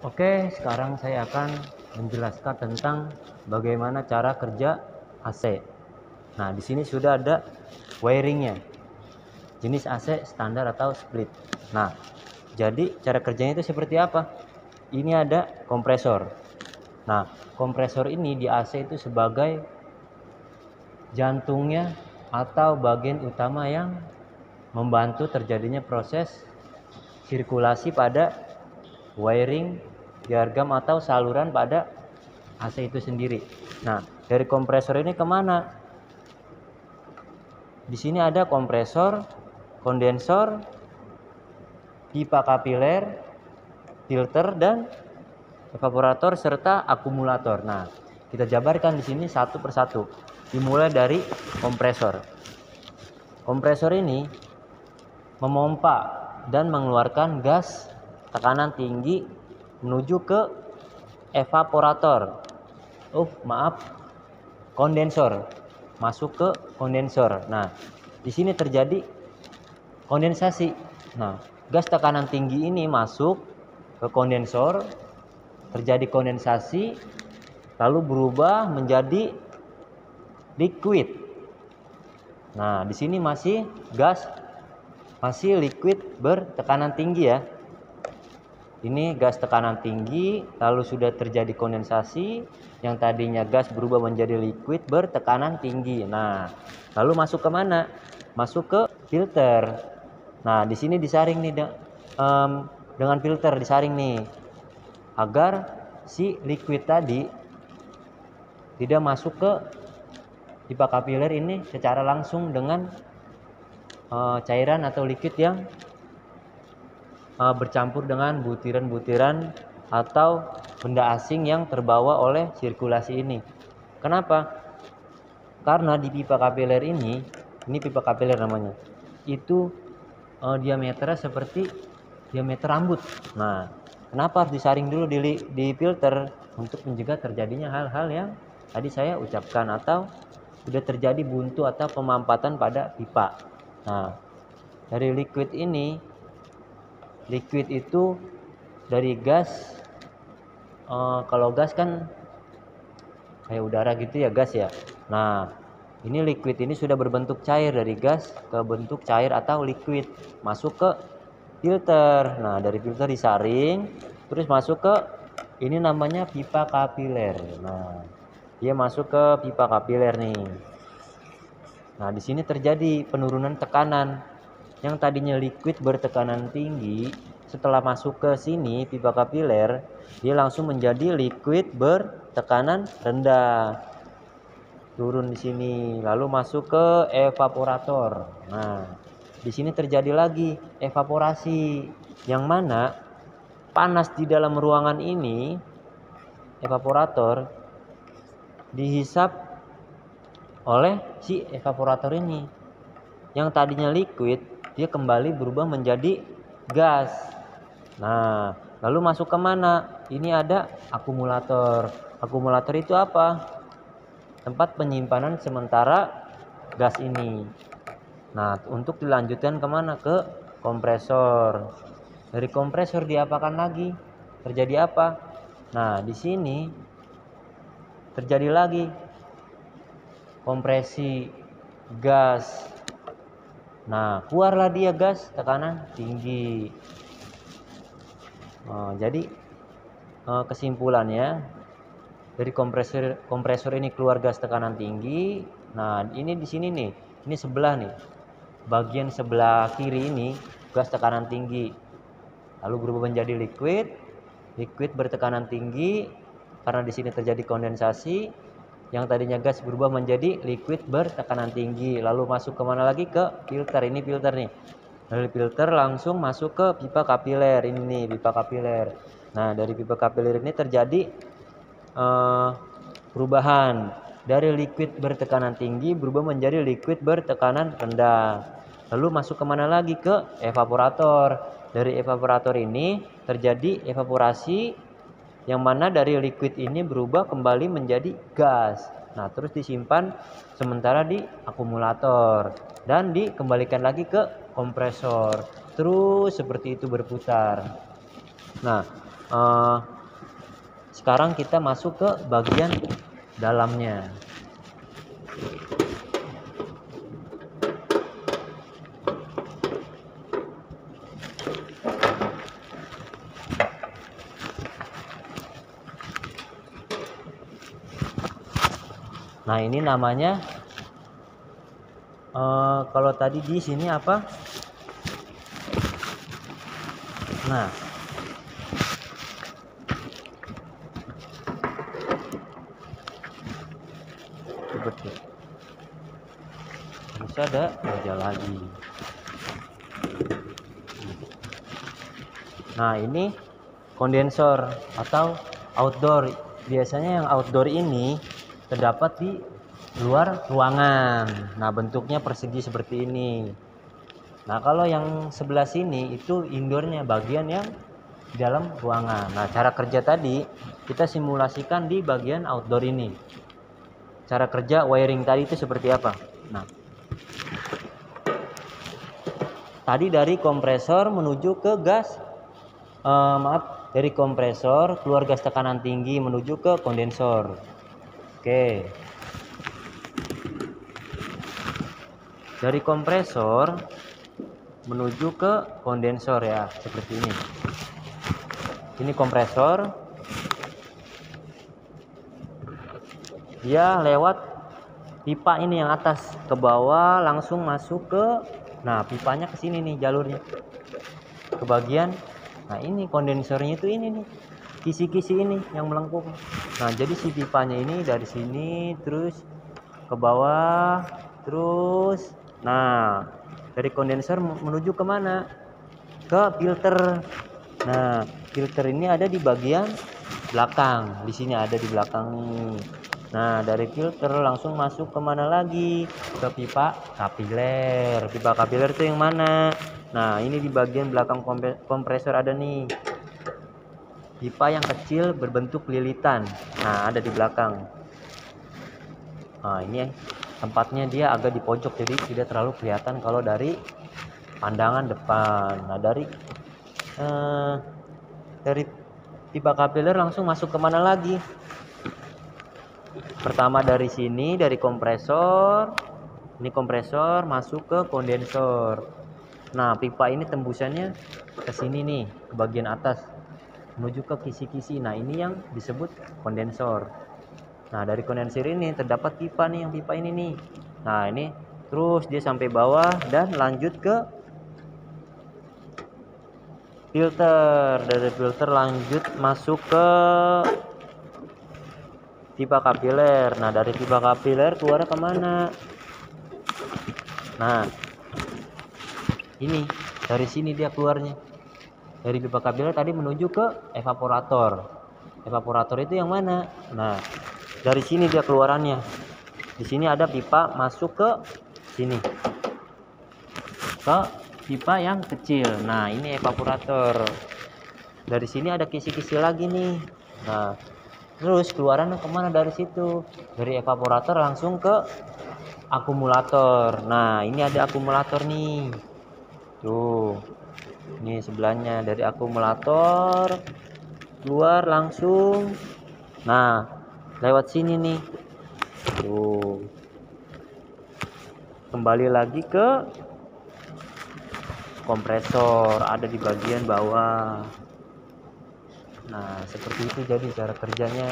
Oke, sekarang saya akan menjelaskan tentang bagaimana cara kerja AC. Nah, di sini sudah ada wiringnya. Jenis AC standar atau split. Nah, jadi cara kerjanya itu seperti apa? Ini ada kompresor. Nah, kompresor ini di AC itu sebagai jantungnya atau bagian utama yang membantu terjadinya proses sirkulasi pada wiring, diagram atau saluran pada AC itu sendiri. Nah, dari kompresor ini kemana? Di sini ada kompresor, kondensor, pipa kapiler, filter, dan evaporator serta akumulator. Nah, kita jabarkan di sini satu persatu. Dimulai dari kompresor. Kompresor ini memompa dan mengeluarkan gas tekanan tinggi menuju ke evaporator. Kondensor. Masuk ke kondensor. Nah, di sini terjadi kondensasi. Nah, gas tekanan tinggi ini masuk ke kondensor, terjadi kondensasi, lalu berubah menjadi liquid. Nah, di sini masih liquid bertekanan tinggi ya. Ini gas tekanan tinggi, lalu sudah terjadi kondensasi, yang tadinya gas berubah menjadi liquid bertekanan tinggi. Nah, lalu masuk ke mana? Masuk ke filter. Nah, di sini disaring nih dengan filter disaring nih, agar si liquid tadi tidak masuk ke pipa kapiler ini secara langsung dengan cairan atau liquid yang bercampur dengan butiran-butiran atau benda asing yang terbawa oleh sirkulasi ini. Kenapa? Karena di pipa kapiler ini pipa kapiler namanya, itu diameternya seperti diameter rambut. Nah, kenapa harus disaring dulu di filter? Untuk mencegah terjadinya hal-hal yang tadi saya ucapkan, atau sudah terjadi buntu atau pemampatan pada pipa. Nah, dari liquid itu dari gas, kalau gas kan kayak udara gitu ya, gas ya. Nah, ini liquid ini sudah berbentuk cair, dari gas ke bentuk cair atau liquid, masuk ke filter. Nah, dari filter disaring, terus masuk ke ini namanya pipa kapiler. Nah, dia masuk ke pipa kapiler nih. Nah, di sini terjadi penurunan tekanan. Yang tadinya liquid bertekanan tinggi, setelah masuk ke sini pipa kapiler, dia langsung menjadi liquid bertekanan rendah. Turun di sini, lalu masuk ke evaporator. Nah, di sini terjadi lagi evaporasi, yang mana panas di dalam ruangan ini, evaporator, dihisap oleh si evaporator ini. Yang tadinya liquid, dia kembali berubah menjadi gas. Nah, lalu masuk ke mana? Ini ada akumulator. Akumulator itu apa? Tempat penyimpanan sementara gas ini. Nah, untuk dilanjutkan kemana? Ke kompresor. Dari kompresor diapakan lagi? Terjadi apa? Nah, di sini terjadi lagi kompresi gas. Nah, keluarlah dia gas tekanan tinggi. Jadi kesimpulannya, dari kompresor ini keluar gas tekanan tinggi. Nah, ini di sini nih, ini sebelah nih, bagian sebelah kiri ini gas tekanan tinggi, lalu berubah menjadi liquid bertekanan tinggi, karena di sini terjadi kondensasi. Yang tadinya gas berubah menjadi liquid bertekanan tinggi, lalu masuk kemana lagi? Ke filter. Ini filter nih, dari filter langsung masuk ke pipa kapiler. Ini nih pipa kapiler. Nah, dari pipa kapiler ini terjadi perubahan dari liquid bertekanan tinggi berubah menjadi liquid bertekanan rendah, lalu masuk kemana lagi? Ke evaporator. Dari evaporator ini terjadi evaporasi, yang mana dari liquid ini berubah kembali menjadi gas. Nah, terus disimpan sementara di akumulator dan dikembalikan lagi ke kompresor. Terus seperti itu berputar. Nah, Sekarang kita masuk ke bagian dalamnya. Nah, ini namanya kalau tadi di sini apa? Nah, seperti harus ada meja lagi. Nah, ini kondensor atau outdoor. Biasanya yang outdoor ini terdapat di luar ruangan. Nah, bentuknya persegi seperti ini. Nah, kalau yang sebelah sini itu indoornya, bagian yang di dalam ruangan. Nah, cara kerja tadi kita simulasikan di bagian outdoor ini. Cara kerja wiring tadi itu seperti apa? Nah, tadi dari kompresor menuju ke gas, dari kompresor keluar gas tekanan tinggi menuju ke kondensor. Oke. Dari kompresor menuju ke kondensor ya, seperti ini. Ini kompresor. Dia lewat pipa ini yang atas ke bawah langsung masuk ke, nah pipanya ke sini nih jalurnya. Ke bagian, nah ini kondensornya itu ini nih. Kisi-kisi ini yang melengkung. Nah, jadi si pipanya ini dari sini terus ke bawah, terus nah, dari kondensor menuju ke mana? Ke filter. Nah, filter ini ada di bagian belakang. Di sini ada di belakang nih. Nah, dari filter langsung masuk ke mana lagi? Ke pipa kapiler. Pipa kapiler itu yang mana? Nah, ini di bagian belakang kompresor ada nih. Pipa yang kecil berbentuk lilitan. Nah, ada di belakang. Nah, ini tempatnya dia agak di pojok, jadi tidak terlalu kelihatan kalau dari pandangan depan. Nah, dari pipa kapiler langsung masuk ke mana lagi? Pertama dari sini, dari kompresor. Ini kompresor masuk ke kondensor. Nah, pipa ini tembusannya ke sini nih, ke bagian atas menuju ke kisi-kisi. Nah, ini yang disebut kondensor. Nah, dari kondensor ini terdapat pipa nih, yang pipa ini nih. Nah, ini terus dia sampai bawah dan lanjut ke filter. Dari filter lanjut masuk ke pipa kapiler. Nah, dari pipa kapiler keluar kemana? Nah, ini dari sini dia keluarnya. Dari pipa kapiler tadi menuju ke evaporator. Evaporator itu yang mana? Nah, dari sini dia keluarannya. Di sini ada pipa masuk ke sini. Ke pipa yang kecil. Nah, ini evaporator. Dari sini ada kisi-kisi lagi nih. Nah, terus keluarannya kemana dari situ? Dari evaporator langsung ke akumulator. Nah, ini ada akumulator nih. Tuh. Ini sebelahnya, dari akumulator keluar langsung. Nah, lewat sini nih. Tuh. Kembali lagi ke kompresor, ada di bagian bawah. Nah, seperti itu jadi cara kerjanya.